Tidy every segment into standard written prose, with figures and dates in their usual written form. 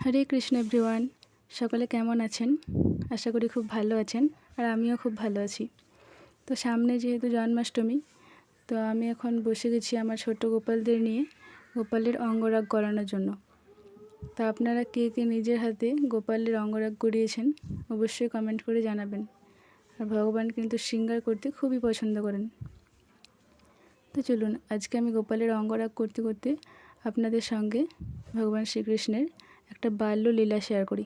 হরে Krishna everyone, সকলে কেমন আছেন? আশা করি খুব ভালো আছেন, আর আমিও খুব ভালো আছি। তো সামনে যেহেতু জন্মাষ্টমী, তো আমি এখন বসে গেছি আমার ছোট গোপালদের নিয়ে গোপালের অঙ্গরাগ করানোর জন্য। তো আপনারা কে কে নিজের হাতে গোপালের অঙ্গরাগ করিয়েছেন অবশ্যই কমেন্ট করে জানাবেন। আর ভগবান কিন্তু শৃঙ্গার করতে খুবই পছন্দ করেন। তো চলুন, আজকে আমি গোপালের অঙ্গরাগ করতে করতে আপনাদের সঙ্গে ভগবান শ্রীকৃষ্ণের একটা বাল্য লীলা শেয়ার করি।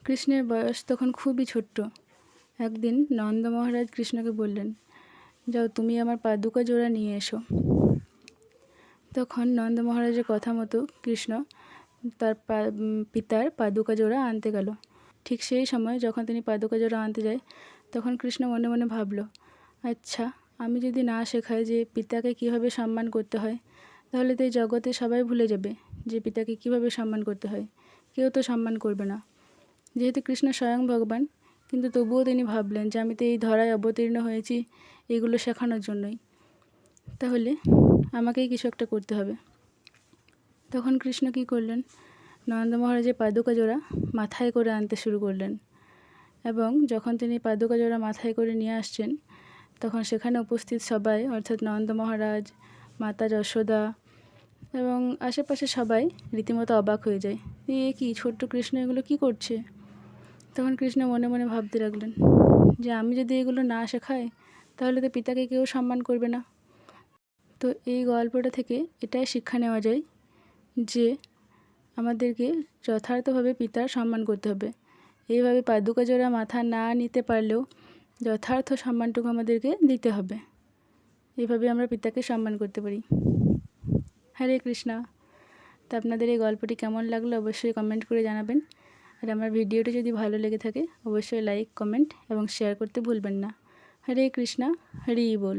কৃষ্ণের বয়স তখন খুবই ছোট্ট। একদিন নন্দ মহারাজ কৃষ্ণকে বললেন, যাও তুমি আমার পাদুকা জোড়া নিয়ে এসো। তখন নন্দ মহারাজের কথা মতো কৃষ্ণ তার পিতার পাদুকা জোড়া আনতে গেল। ঠিক সেই সময় যখন তিনি পাদুকা জোড়া আনতে যায়, তখন কৃষ্ণ মনে মনে ভাবল, আচ্ছা, আমি যদি না শেখাই যে পিতাকে কিভাবে সম্মান করতে হয়, তাহলে তো এই জগতে সবাই ভুলে যাবে যে পিতাকে কিভাবে সম্মান করতে হয়। কেউ তো সম্মান করবে না। যেহেতু কৃষ্ণ স্বয়ং ভগবান, কিন্তু তবুও তিনি ভাবলেন যে আমি তো এই ধরায় অবতীর্ণ হয়েছি এইগুলো শেখানোর জন্যই, তাহলে আমাকেই কিছু একটা করতে হবে। তখন কৃষ্ণ কী করলেন, নন্দ মহারাজের পাদুকা জোড়া মাথায় করে আনতে শুরু করলেন। এবং যখন তিনি পাদুকা জোড়া মাথায় করে নিয়ে আসছেন, তখন সেখানে উপস্থিত সবাই, অর্থাৎ নন্দ মহারাজ, মাতা যশোদা এবং আশেপাশে সবাই রীতিমতো অবাক হয়ে যায়। এ কি ছোট্ট কৃষ্ণ এগুলো কি করছে? তখন কৃষ্ণ মনে মনে ভাবতে লাগলেন যে আমি যদি এগুলো না শেখাই, তাহলে তো পিতাকে কেউ সম্মান করবে না। তো এই গল্পটা থেকে এটাই শিক্ষা নেওয়া যায় যে আমাদেরকে যথার্থভাবে পিতার সম্মান করতে হবে। এইভাবে পাদুকা জোড়া মাথা না নিতে পারলেও যথার্থ সম্মানটুকু আমাদেরকে দিতে হবে। এইভাবে আমরা পিতাকে সম্মান করতে পারি। হরে কৃষ্ণা। তো আপনাদের এই গল্পটি কেমন লাগলো অবশ্যই কমেন্ট করে জানাবেন। আর আমার ভিডিওটি যদি ভালো লেগে থাকে অবশ্যই লাইক, কমেন্ট এবং শেয়ার করতে ভুলবেন না। হরে কৃষ্ণা, হরি বল।